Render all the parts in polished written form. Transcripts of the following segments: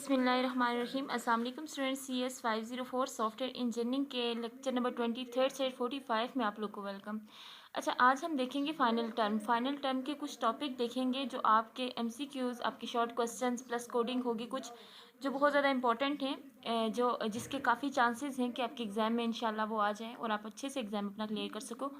बिस्मिल्लाहिर्रहमानिर्रहीम। अस्सलाम वालेकुम स्टूडेंट। CS 504 सॉफ्टवेयर इंजीनियरिंग के लेक्चर नंबर 23 से 45 में आप लोग को वेलकम। अच्छा, आज हम देखेंगे फाइनल टर्म के कुछ टॉपिक देखेंगे जो आपके MCQs, आपके शॉर्ट क्वेश्चंस प्लस कोडिंग होगी कुछ जो बहुत ज़्यादा इंपॉर्टेंट हैं, जो जिसके काफ़ी चांसेस हैं कि आपके एग्ज़ाम में इंशाल्लाह वो आ जाएँ और आप अच्छे से एग्ज़ाम अपना क्लियर कर सको।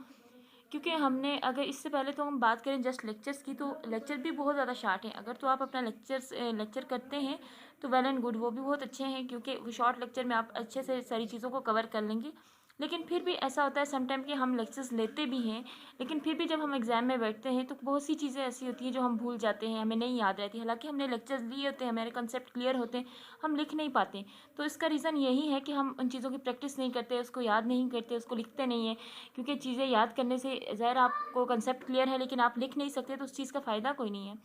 क्योंकि हमने अगर इससे पहले तो हम बात करें जस्ट लेक्चर्स की, तो लेक्चर भी बहुत ज़्यादा शार्ट है। अगर तो आप अपना लेक्चर करते हैं तो वेल एंड गुड, वो भी बहुत अच्छे हैं क्योंकि वो शॉर्ट लेक्चर में आप अच्छे से सारी चीज़ों को कवर कर लेंगे। लेकिन फिर भी ऐसा होता है समटाइम कि हम लेक्चर्स लेते भी हैं, लेकिन फिर भी जब हम एग्ज़ाम में बैठते हैं तो बहुत सी चीज़ें ऐसी होती हैं जो हम भूल जाते हैं, हमें नहीं याद रहती। हालांकि हमने लेक्चर्स लिए होते हैं, हमारे कंसेप्ट क्लियर होते हैं, हम लिख नहीं पाते। तो इसका रीज़न यही है कि हम उन चीज़ों की प्रैक्टिस नहीं करते, उसको याद नहीं करते, उसको लिखते नहीं हैं। क्योंकि चीज़ें याद करने से ज़ाहिर आपको कंसेप्ट क्लियर है लेकिन आप लिख नहीं सकते, तो उस चीज़ का फ़ायदा कोई नहीं है।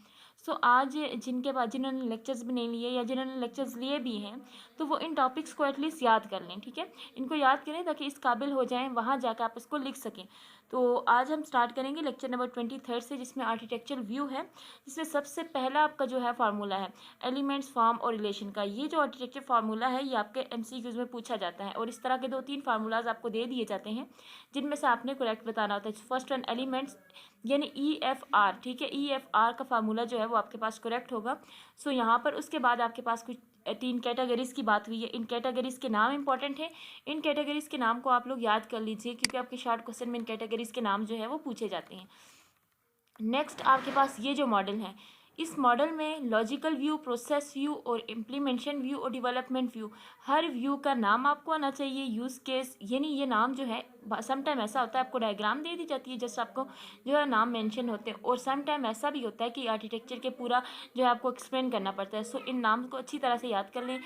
सो आज जिनके पास जिन्होंने लेक्चर्स भी नहीं लिए या जिन्होंने लेक्चर्स लिए भी हैं, तो वो इन टॉपिक्स को एटलीस्ट याद कर लें। ठीक है, इनको याद करें ताकि इस काबिल हो जाएं वहाँ जाकर आप इसको लिख सकें। तो आज हम स्टार्ट करेंगे लेक्चर नंबर 23 से, जिसमें आर्किटेक्चर व्यू है, जिसमें सबसे पहला आपका जो है फार्मूला है एलिमेंट्स, फॉर्म और रिलेशन का। ये जो आर्किटेक्चर फार्मूला है ये आपके MCQs में पूछा जाता है और इस तरह के 2-3 फार्मूलाज आपको दे दिए जाते हैं जिनमें से आपने करेक्ट बताना होता है। फर्स्ट वन एलिमेंट्स यानी EFR। ठीक है, EFR का फार्मूला जो है वो आपके पास करेक्ट होगा। सो यहाँ पर उसके बाद आपके पास कुछ 3 कैटेगरीज की बात हुई है। इन कैटेगरीज के नाम इंपॉर्टेंट है, इन कैटेगरीज के नाम को आप लोग याद कर लीजिए क्योंकि आपके शॉर्ट क्वेश्चन में इन कैटेगरीज के नाम जो है वो पूछे जाते हैं। नेक्स्ट आपके पास ये जो मॉडल है, इस मॉडल में लॉजिकल व्यू, प्रोसेस व्यू और इम्प्लीमेंटेशन व्यू और डेवलपमेंट व्यू, हर व्यू का नाम आपको आना चाहिए। यूज़ केस यानी ये नाम जो है, सम टाइम ऐसा होता है आपको डायग्राम दे दी जाती है जैसे आपको जो है नाम मेंशन होते हैं, और सम टाइम ऐसा भी होता है कि आर्किटेक्चर के पूरा जो है आपको एक्सप्लेन करना पड़ता है। सो इन नाम को अच्छी तरह से याद कर लें।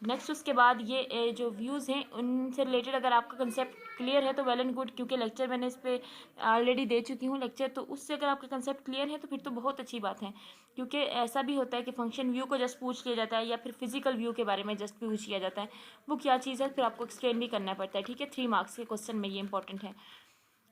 नेक्स्ट उसके बाद ये जो व्यूज़ हैं उनसे रिलेटेड अगर आपका कंसेप्ट क्लियर है तो वेल एंड गुड, क्योंकि लेक्चर मैंने इस पर ऑलरेडी दे चुकी हूँ लेक्चर, तो उससे अगर आपका कंसेप्ट क्लियर है तो फिर तो बहुत अच्छी बात है। क्योंकि ऐसा भी होता है कि फंक्शन व्यू को जस्ट पूछ लिया जाता है या फिर फिजिकल व्यू के बारे में जस्ट पूछ लिया जाता है, वो क्या चीज़ है फिर आपको एक्सप्लेन भी करना पड़ता है। ठीक है, 3 मार्क्स के क्वेश्चन में ये इंपॉर्टेंट है।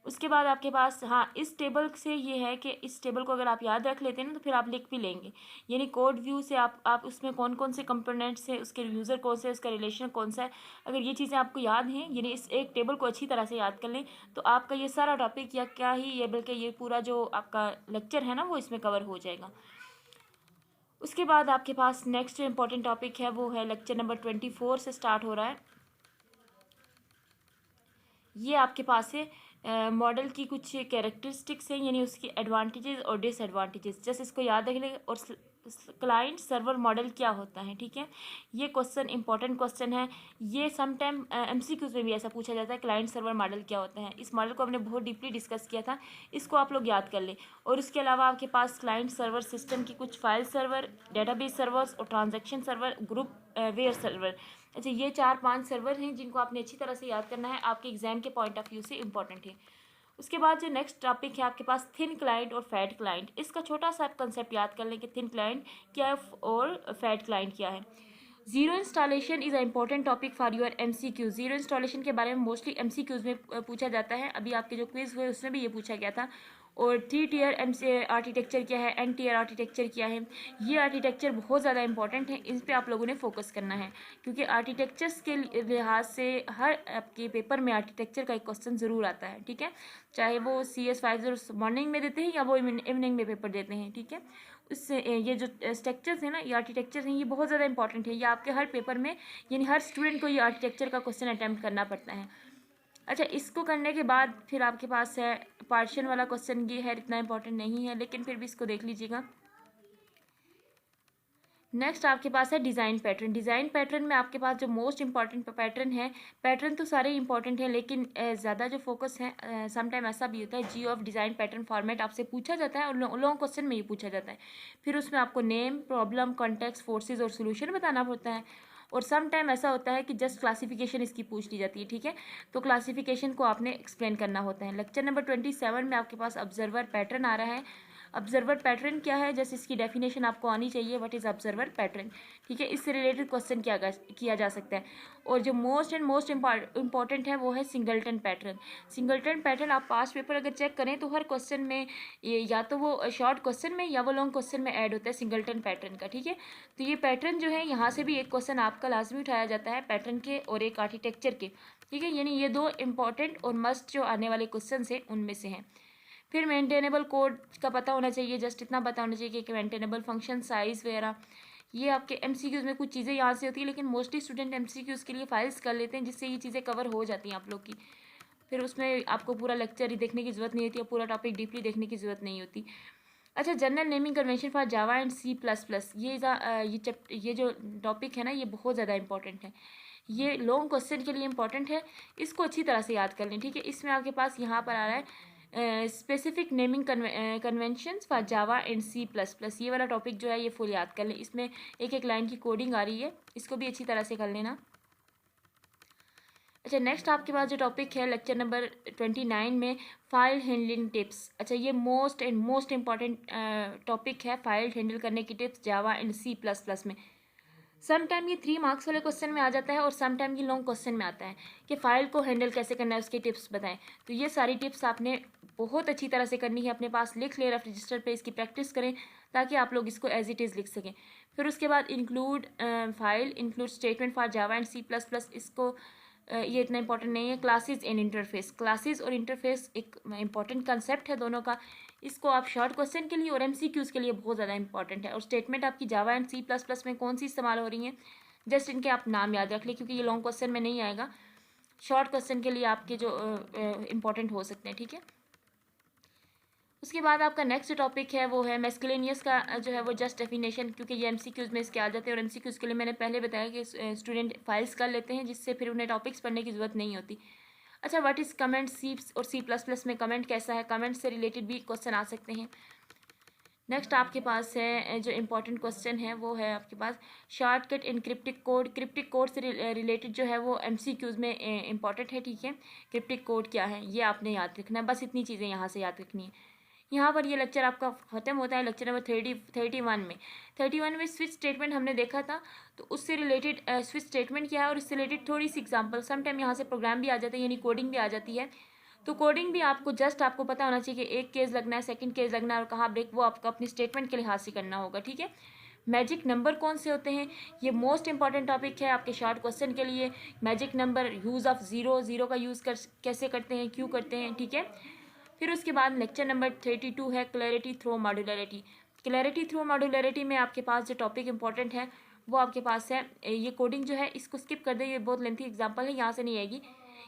उसके बाद आपके पास इस टेबल से ये है कि इस टेबल को अगर आप याद रख लेते हैं ना तो फिर आप लिख भी लेंगे। यानी कोड व्यू से आप उसमें कौन कौन से कंपोनेंट्स हैं, उसके यूज़र कौन से, उसका रिलेशन कौन सा है, अगर ये चीज़ें आपको याद हैं, यानी इस एक टेबल को अच्छी तरह से याद कर लें तो आपका ये सारा टॉपिक या क्या ही ये बल्कि ये पूरा जो आपका लेक्चर है ना वो इसमें कवर हो जाएगा। उसके बाद आपके पास नेक्स्ट जो इम्पोर्टेंट टॉपिक है वो है लेक्चर नंबर 24 से स्टार्ट हो रहा है। ये आपके पास है मॉडल की कुछ कैरेक्टरिस्टिक्स हैं, यानी उसकी एडवांटेजेस और डिसएडवांटेजेस, जैसे इसको याद रख लें। और क्लाइंट सर्वर मॉडल क्या होता है, ठीक है, ये क्वेश्चन इंपॉर्टेंट क्वेश्चन है। ये सम टाइम MCQs में भी ऐसा पूछा जाता है, क्लाइंट सर्वर मॉडल क्या होता है। इस मॉडल को हमने बहुत डीपली डिस्कस किया था, इसको आप लोग याद कर लें। और उसके अलावा आपके पास क्लाइंट सर्वर सिस्टम की कुछ फाइल सर्वर, डेटाबेस सर्वर्स और transaction server, groupware server. अच्छा, ये 4-5 सर्वर हैं जिनको आपने अच्छी तरह से याद करना है, आपके एग्जाम के पॉइंट ऑफ व्यू से इंपॉर्टेंट है। उसके बाद जो नेक्स्ट टॉपिक है आपके पास थिन क्लाइंट और फैट क्लाइंट। इसका छोटा सा कंसेप्ट याद कर लें कि थिन क्लाइंट क्या है और फैट क्लाइंट क्या है। Zero installation is a important topic for your MCQ। Zero installation के बारे में मोस्टली MCQs में पूछा जाता है, अभी आपके जो क्विज हुए उसमें भी ये पूछा गया था। और 3 टियर आर्किटेक्चर क्या है, N टियर आर्किटेक्चर क्या है, ये आर्किटेक्चर बहुत ज़्यादा इंपॉर्टेंट है, इस पे आप लोगों ने फोकस करना है क्योंकि आर्किटेक्चर्स के लिहाज से हर आपके पेपर में आर्किटेक्चर का एक क्वेश्चन ज़रूर आता है। ठीक है, चाहे वो CS 50 मॉर्निंग में देते हैं या वो इवनिंग में पेपर देते हैं। ठीक है, उससे ये जो स्ट्रक्चर्स हैं ना, ये आर्किटेक्चर हैं, ये बहुत ज़्यादा इंपॉर्टेंट है, ये आपके हर पेपर में यानी हर स्टूडेंट को ये आर्किटेक्चर का क्वेश्चन अटैम्प्ट करना पड़ता है। अच्छा, इसको करने के बाद फिर आपके पास है पार्शियल वाला क्वेश्चन, ये है इतना इंपॉर्टेंट नहीं है लेकिन फिर भी इसको देख लीजिएगा। नेक्स्ट आपके पास है डिज़ाइन पैटर्न। डिज़ाइन पैटर्न में आपके पास जो मोस्ट इंपॉर्टेंट पैटर्न है, पैटर्न तो सारे इंपॉर्टेंट हैं लेकिन ज़्यादा जो फोकस है, सम टाइम ऐसा भी होता है जी ऑफ डिज़ाइन पैटर्न फॉर्मेट आपसे पूछा जाता है और लॉन्ग क्वेश्चन में ये पूछा जाता है। फिर उसमें आपको नेम, प्रॉब्लम, कॉन्टेक्स्ट, फोर्सेज और सोल्यूशन बताना पड़ता है। और सम टाइम ऐसा होता है कि जस्ट क्लासिफिकेशन इसकी पूछ ली जाती है। ठीक है, तो क्लासिफिकेशन को आपने एक्सप्लेन करना होता है। लेक्चर नंबर 27 में आपके पास ऑब्जर्वर पैटर्न आ रहा है। ऑब्जर्वर पैटर्न क्या है, जैसे इसकी डेफिनेशन आपको आनी चाहिए, व्हाट इज़ ऑब्जर्वर पैटर्न, ठीक है। इससे रिलेटेड क्वेश्चन किया जा सकता है। और जो मोस्ट इम्पॉर्टेंट है वो है सिंगलटन पैटर्न। सिंगलटन पैटर्न आप पास्ट पेपर अगर चेक करें तो हर क्वेश्चन में या तो वो शॉर्ट क्वेश्चन में या वो लॉन्ग क्वेश्चन में ऐड होता है सिंगलटन पैटर्न का, ठीक है। तो ये पैटर्न जो है यहाँ से भी एक क्वेश्चन आपका लाजमी उठाया जाता है पैटर्न के और एक आर्किटेक्चर के, ठीक है। यानी ये दो इंपॉर्टेंट और मस्ट जो आने वाले क्वेश्चन है उनमें से हैं। फिर मेंटेनेबल कोड का पता होना चाहिए, जस्ट इतना पता होना चाहिए कि मेंटेनेबल फंक्शन साइज वगैरह, ये आपके एमसीक्यूज में कुछ चीज़ें यहाँ से होती है, लेकिन मोस्टली स्टूडेंट एमसीक्यूज के लिए फाइल्स कर लेते हैं जिससे ये चीज़ें कवर हो जाती हैं आप लोग की। फिर उसमें आपको पूरा लेक्चर ही देखने की ज़रूरत नहीं होती है, पूरा टॉपिक डीपली देखने की ज़रूरत नहीं होती। अच्छा, general naming convention for Java and C++, ये जो टॉपिक है ना ये बहुत ज़्यादा इंपॉर्टेंट है, ये लॉन्ग क्वेश्चन के लिए इंपॉर्टेंट है, इसको अच्छी तरह से याद कर लें, ठीक है। इसमें आपके पास यहाँ पर आ रहा है specific naming conventions for Java and C++, ये वाला टॉपिक जो है ये फुल याद कर लें। इसमें एक एक लाइन की कोडिंग आ रही है, इसको भी अच्छी तरह से कर लेना। अच्छा, नेक्स्ट आपके पास जो टॉपिक है लेक्चर नंबर 29 में फाइल हैंडलिंग टिप्स। अच्छा, ये मोस्ट इम्पॉर्टेंट टॉपिक है, फाइल हैंडल करने की टिप्स जावा एंड C++ में। सम टाइम ये 3 मार्क्स वाले क्वेश्चन में आ जाता है और सम टाइम ये लॉन्ग क्वेश्चन में आता है कि फ़ाइल को हैंडल कैसे करना है, उसके टिप्स बताएं। तो ये सारी टिप्स आपने बहुत अच्छी तरह से करनी है, अपने पास लिख ले, रफ रजिस्टर पे इसकी प्रैक्टिस करें ताकि आप लोग इसको एज इट इज़ लिख सकें। फिर उसके बाद include statement for Java and C++, इसको ये इतना इंपॉर्टेंट नहीं है। क्लासेस एंड इंटरफेस, क्लासेस और इंटरफेस एक इंपॉर्टेंट कंसेप्ट है दोनों का, इसको आप शॉर्ट क्वेश्चन के लिए और एमसीक्यूज के लिए बहुत ज़्यादा इंपॉर्टेंट है। और स्टेटमेंट आपकी जावा एंड C++ में कौन सी इस्तेमाल हो रही हैं, जस्ट इनके आप नाम याद रख लें क्योंकि ये लॉन्ग क्वेश्चन में नहीं आएगा, शॉर्ट क्वेश्चन के लिए आपके जो इंपॉर्टेंट हो सकते हैं, ठीक है। उसके बाद आपका नेक्स्ट टॉपिक है वो है मेस्कुलेनियस का जो है वो जस्ट डेफिनेशन, क्योंकि ये एमसीक्यूज में इसके आ जाते हैं और एमसीक्यूज के लिए मैंने पहले बताया कि स्टूडेंट फाइल्स कर लेते हैं जिससे फिर उन्हें टॉपिक्स पढ़ने की ज़रूरत नहीं होती। अच्छा, व्हाट इज़ कमेंट, C और C++ में कमेंट कैसा है, कमेंट से रिलेटेड भी क्वेश्चन आ सकते हैं। नेक्स्ट आपके पास है जो इम्पोर्टेंट क्वेश्चन है वो है आपके पास shortcut in cryptic code. Cryptic code से रिलेटेड जो है वो एमसीक्यूज में इंपॉर्टेंट है, ठीक है। क्रिप्टिक कोड क्या है ये आपने याद रखना है, बस इतनी चीज़ें यहाँ से याद रखनी है। यहाँ पर ये लेक्चर आपका ख़त्म होता है, लेक्चर नंबर 31 में स्विच स्टेटमेंट हमने देखा था, तो उससे रिलेटेड स्विच स्टेटमेंट क्या है और उससे रिलेटेड थोड़ी सी एग्जांपल, सम टाइम यहाँ से प्रोग्राम भी आ जाता है यानी कोडिंग भी आ जाती है। तो कोडिंग भी आपको पता होना चाहिए कि एक केस लगना है, सेकंड केस लगना है और कहाँ ब्रेक, वो आपको अपनी स्टेटमेंट के लिहाज से करना होगा, ठीक है। मैजिक नंबर कौन से होते हैं, ये मोस्ट इंपॉर्टेंट टॉपिक है आपके शॉर्ट क्वेश्चन के लिए। Magic number, use of zero का यूज़ कैसे करते हैं, क्यों करते हैं, ठीक है। फिर उसके बाद लेक्चर नंबर 32 है clarity through modularity. Clarity through modularity में आपके पास जो टॉपिक इंपॉर्टेंट है वो आपके पास है ये कोडिंग जो है, इसको स्किप कर दे, ये बहुत लेंथी एग्जांपल है, यहाँ से नहीं आएगी।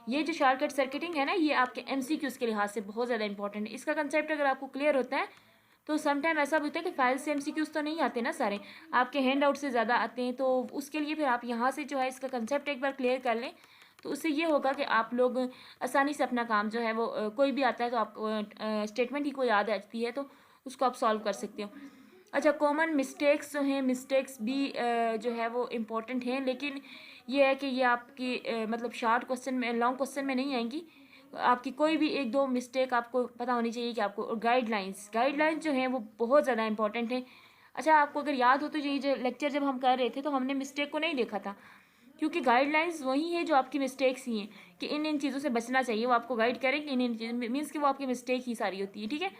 ये जो शॉर्टकट सर्किटिंग है ना, ये आपके एमसीक्यूज के लिहाज से बहुत ज़्यादा इंपॉर्टेंट है। इसका कंसेप्ट अगर आपको क्लियर होता है तो सम टाइम ऐसा भी होता है कि फाइल से एमसीक्यूज तो नहीं आते ना सारे, आपके हैंड आउट से ज़्यादा आते हैं, तो उसके लिए फिर आप यहाँ से जो है इसका कंसेप्ट एक बार क्लियर कर लें, तो उससे ये होगा कि आप लोग आसानी से अपना काम जो है वो कोई भी आता है तो आपको स्टेटमेंट ही कोई याद आती है तो उसको आप सॉल्व कर सकते हो। अच्छा, कॉमन मिस्टेक्स जो हैं, मिस्टेक्स भी जो है वो इम्पोर्टेंट हैं, लेकिन ये है कि ये आपकी मतलब शॉर्ट क्वेश्चन में, लॉन्ग क्वेश्चन में नहीं आएंगी, आपकी कोई भी 1-2 मिस्टेक आपको पता होनी चाहिए कि आपको। और गाइडलाइंस जो हैं वो बहुत ज़्यादा इंपॉर्टेंट हैं। अच्छा, आपको अगर याद हो तो ये जो लेक्चर जब हम कर रहे थे तो हमने मिस्टेक को नहीं देखा था, क्योंकि गाइडलाइंस वही है जो आपकी मिस्टेक्स ही हैं कि इन चीज़ों से बचना चाहिए, वो आपको गाइड करेंगे इन चीज़ों, मीन्स कि वो आपकी मिस्टेक ही सारी होती है, ठीक है।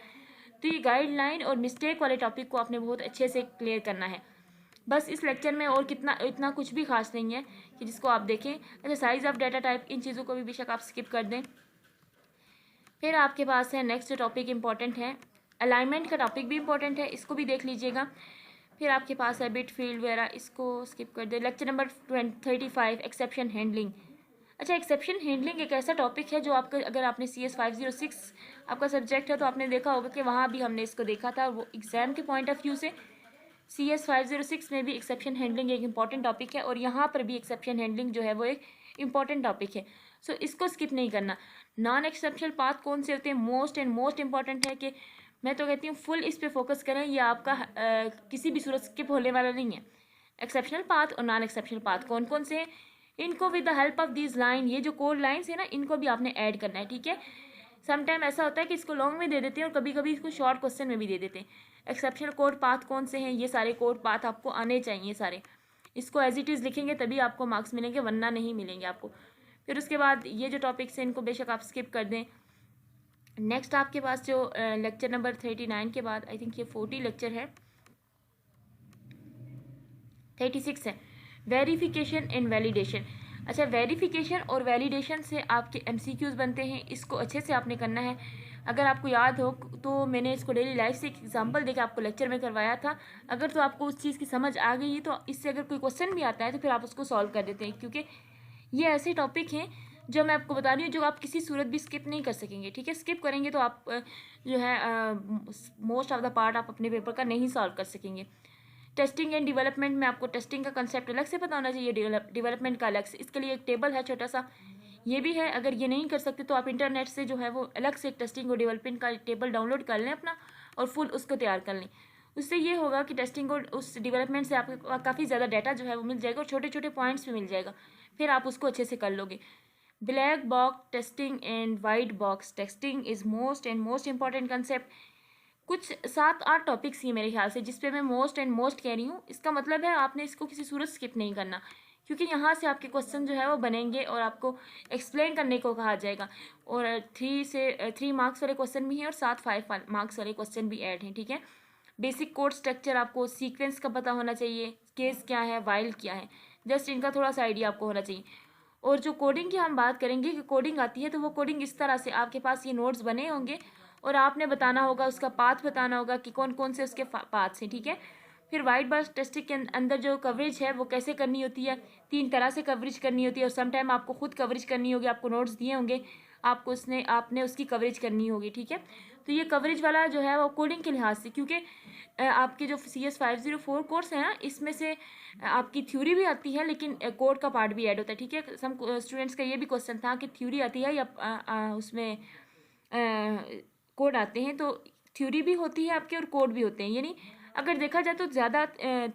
तो ये गाइडलाइन और मिस्टेक वाले टॉपिक को आपने बहुत अच्छे से क्लियर करना है बस इस लेक्चर में, और इतना कुछ भी खास नहीं है कि जिसको आप देखें। अच्छा, साइज ऑफ डाटा टाइप, इन चीज़ों को भी बेशक आप स्किप कर दें। फिर आपके पास है नेक्स्ट टॉपिक इंपॉर्टेंट है, अलाइनमेंट का टॉपिक भी इंपॉर्टेंट है, इसको भी देख लीजिएगा। फिर आपके पास है बिट फील्ड वगैरह, इसको स्किप कर दे। Lecture number 35 exception handling. अच्छा, एक्सेप्शन हैंडलिंग एक ऐसा टॉपिक है जो आपका, अगर आपने CS 506 आपका सब्जेक्ट है तो आपने देखा होगा कि वहाँ भी हमने इसको देखा था, वो एग्ज़ाम के पॉइंट ऑफ व्यू से CS 506 में भी एक्सेप्शन हैंडलिंग एक इंपॉर्टेंट टॉपिक है और यहाँ पर भी एक्सेप्शन हैंडलिंग जो है वो एक इंपॉर्टेंट टॉपिक है, सो इसको स्किप नहीं करना। नॉन एक्सेप्शनल पाथ कौन से होते हैं, मोस्ट इंपॉर्टेंट है कि मैं तो कहती हूँ फुल इस पे फोकस करें, ये आपका किसी भी सूरत स्किप होने वाला नहीं है। एक्सेप्शनल पाथ और नॉन एक्सेप्शनल पाथ कौन कौन से हैं, इनको with the help of these line, ये जो कोड लाइन्स है ना, इनको भी आपने ऐड करना है, ठीक है। सम टाइम ऐसा होता है कि इसको लॉन्ग में दे देते हैं और कभी कभी इसको शॉर्ट क्वेश्चन में भी दे देते हैं। एक्सेप्शनल कोड पाथ कौन से हैं, ये सारे कोड पाथ आपको आने चाहिए सारे। इसको एज इट इज़ लिखेंगे तभी आपको मार्क्स मिलेंगे, वरना नहीं मिलेंगे आपको। फिर उसके बाद ये जो टॉपिक्स हैं इनको बेशक आप स्किप कर दें। नेक्स्ट आपके पास जो लेक्चर नंबर 39 के बाद आई थिंक ये 40 लेक्चर है, 36 है, वेरिफिकेशन एंड वैलिडेशन। अच्छा, वेरिफिकेशन और वैलिडेशन से आपके एमसीक्यूज बनते हैं, इसको अच्छे से आपने करना है। अगर आपको याद हो तो मैंने इसको डेली लाइफ से एक एग्जांपल देकर आपको लेक्चर में करवाया था। अगर तो आपको उस चीज़ की समझ आ गई है तो इससे अगर कोई क्वेश्चन भी आता है तो फिर आप उसको सॉल्व कर देते हैं, क्योंकि ये ऐसे टॉपिक हैं जो मैं आपको बता रही हूँ जो आप किसी सूरत भी स्किप नहीं कर सकेंगे। ठीक है, स्किप करेंगे तो आप जो है मोस्ट ऑफ द पार्ट आप अपने पेपर का नहीं सॉल्व कर सकेंगे। टेस्टिंग एंड डेवलपमेंट में आपको टेस्टिंग का कंसेप्ट अलग से पता होना चाहिए, डेवलपमेंट का अलग से। इसके लिए एक टेबल है छोटा सा, ये भी है। अगर ये नहीं कर सकते तो आप इंटरनेट से जो है वो अलग से टेस्टिंग और डेवलपमेंट का टेबल डाउनलोड कर लें अपना और फुल उसको तैयार कर लें। उससे ये होगा कि टेस्टिंग और उस डेवलपमेंट से आपको काफ़ी ज़्यादा डाटा जो है वो मिल जाएगा और छोटे छोटे पॉइंट्स भी मिल जाएगा, फिर आप उसको अच्छे से कर लोगे। Black box testing and white box testing is most and most important concept. कुछ 7-8 टॉपिक्स ही मेरे ख्याल से जिस पे मैं मोस्ट एंड मोस्ट कह रही हूँ। इसका मतलब है आपने इसको किसी सूरत स्किप नहीं करना, क्योंकि यहाँ से आपके क्वेश्चन जो है वो बनेंगे और आपको एक्सप्लेन करने को कहा जाएगा। और 3 मार्क्स वाले क्वेश्चन भी हैं और 5 मार्क्स वाले क्वेश्चन भी ऐड हैं। ठीक है, बेसिक कोड स्ट्रक्चर आपको सीक्वेंस का पता होना चाहिए, केस क्या है, वाइल क्या है, जस्ट इनका थोड़ा सा आइडिया आपको होना चाहिए। और जो कोडिंग की हम बात करेंगे कि कोडिंग आती है तो वो कोडिंग इस तरह से आपके पास ये नोट्स बने होंगे और आपने बताना होगा, उसका पाथ बताना होगा कि कौन कौन से उसके पाथ्स हैं। ठीक है, फिर वाइट बॉक्स टेस्टिंग के अंदर जो कवरेज है वो कैसे करनी होती है, 3 तरह से कवरेज करनी होती है और सम टाइम आपको खुद कवरेज करनी होगी। आपको नोट्स दिए होंगे, आपने उसकी कवरेज करनी होगी। ठीक है, तो ये कवरेज वाला जो है वो कोडिंग के लिहाज से, क्योंकि आपके जो CS 504 कोर्स है ना, इसमें से आपकी थ्योरी भी आती है लेकिन कोड का पार्ट भी ऐड होता है। ठीक है, सम स्टूडेंट्स का ये भी क्वेश्चन था कि थ्योरी आती है या उसमें कोड आते हैं, तो थ्योरी भी होती है आपके और कोड भी होते हैं। यानी अगर देखा जाए तो ज़्यादा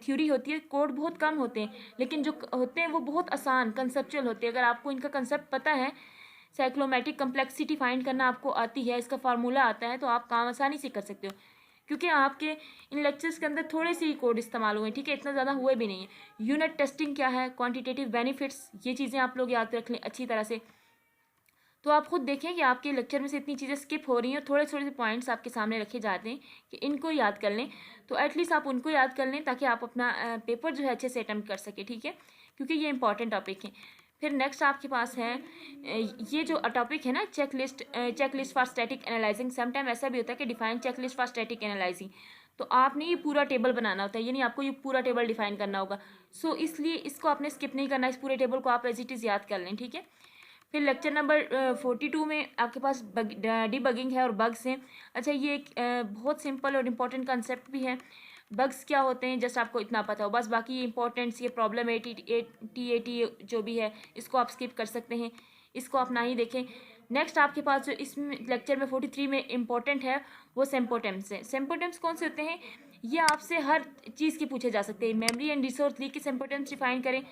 थ्योरी होती है, कोड बहुत कम होते हैं, लेकिन जो होते हैं वो बहुत आसान कंसेप्चुअल होते हैं। अगर आपको इनका कंसेप्ट पता है, साइक्लोमेटिक कम्प्लेक्सिटी फाइंड करना आपको आती है, इसका फार्मूला आता है, तो आप काम आसानी से कर सकते हो, क्योंकि आपके इन लेक्चर्स के अंदर थोड़े से ही कोड इस्तेमाल हुए। ठीक है, इतना ज़्यादा हुए भी नहीं है। यूनिट टेस्टिंग क्या है, क्वांटिटेटिव बेनिफिट्स, ये चीज़ें आप लोग याद रख लें अच्छी तरह से। तो आप खुद देखें कि आपके लेक्चर में से इतनी चीज़ें स्किप हो रही हैं और थोड़े थोड़े से पॉइंट्स आपके सामने रखे जाते हैं कि इनको याद कर लें, तो एटलीस्ट आप उनको याद कर लें ताकि आप अपना पेपर जो है अच्छे से अटेम्प्ट कर सकें। ठीक है, क्योंकि ये इंपॉर्टेंट टॉपिक है। फिर नेक्स्ट आपके पास है ये जो टॉपिक है ना, checklist for static analysing. Sometime ऐसा भी होता है कि define checklist for static analysing, तो आपने ये पूरा टेबल बनाना होता है, यानी आपको ये पूरा टेबल डिफाइन करना होगा। सो इसलिए इसको आपने स्किप नहीं करना, इस पूरे टेबल को आप एज इट इज़ याद कर लें। ठीक है, फिर लेक्चर नंबर 42 में आपके पास डीबगिंग है और बग्स हैं। अच्छा, ये एक बहुत सिंपल और इम्पोर्टेंट कंसेप्ट भी है। बग्स क्या होते हैं जस्ट आपको इतना पता हो बस, बाकी ये इंपॉर्टेंट्स, ये प्रॉब्लम AT जो भी है इसको आप स्किप कर सकते हैं, इसको आप ना ही देखें। नेक्स्ट आपके पास जो इस लेक्चर में 43 में इम्पॉर्टेंट है वो सेम्पोटेम्स हैं। सेम्पोटेम्स कौन से होते हैं, ये आपसे हर चीज़ के पूछे जा सकते हैं। मेमोरी एंड रिसोर्स ली के सेम्पोटेम्स डिफाइन करें।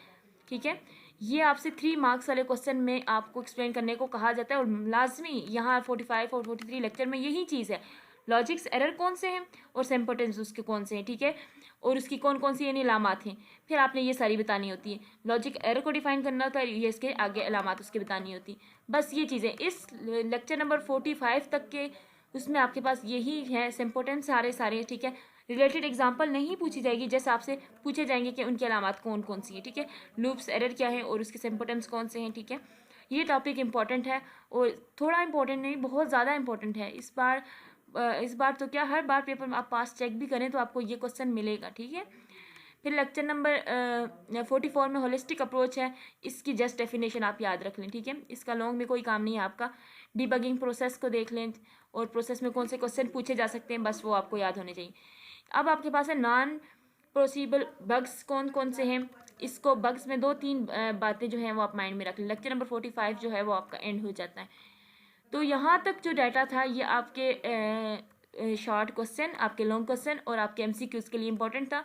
ठीक है, ये आपसे 3 मार्क्स वाले क्वेश्चन में आपको एक्सप्लेन करने को कहा जाता है और लाजमी यहाँ 45 और 43 लेक्चर में यही चीज़ है। लॉजिक्स एरर कौन से हैं और सेम्पोटेम्स उसके कौन से हैं। ठीक है, और उसकी कौन कौन सी यानी अलामात हैं, फिर आपने ये सारी बतानी होती है। लॉजिक एरर को डिफाइन करना होता है, ये इसके आगे अलामात उसकी बतानी होती है। बस ये चीज़ें इस लेक्चर नंबर 45 तक के उसमें आपके पास यही है, सेम्पोटेम्स सारे। ठीक है, रिलेटेड एग्जाम्पल नहीं पूछी जाएगी, जैसे आपसे पूछे जाएंगे कि उनकी अलामात कौन कौन सी है। ठीक है, लूप्स एरर क्या है और उसके सिम्पटम्स कौन से हैं। ठीक है, ये टॉपिक इंपॉर्टेंट है और थोड़ा इंपॉर्टेंट नहीं, बहुत ज़्यादा इंपॉर्टेंट है। इस बार तो क्या, हर बार पेपर में आप पास चेक भी करें तो आपको ये क्वेश्चन मिलेगा। ठीक है, फिर लेक्चर नंबर 44 में होलिस्टिक अप्रोच है, इसकी जस्ट डेफिनेशन आप याद रख लें। ठीक है, इसका लॉन्ग में कोई काम नहीं है आपका। डिबगिंग प्रोसेस को देख लें और प्रोसेस में कौन से क्वेश्चन पूछे जा सकते हैं, बस वो आपको याद होने चाहिए। अब आपके पास है नॉन प्रोसीबल बग्स कौन कौन से हैं। इसको बग्स में 2-3 बातें जो हैं वो आप माइंड में रख लें। लेक्चर नंबर 45 जो है वो आपका एंड हो जाता है। तो यहाँ तक जो डाटा था ये आपके शॉर्ट क्वेश्चन, आपके लॉन्ग क्वेश्चन और आपके MCQs के लिए इंपॉर्टेंट था।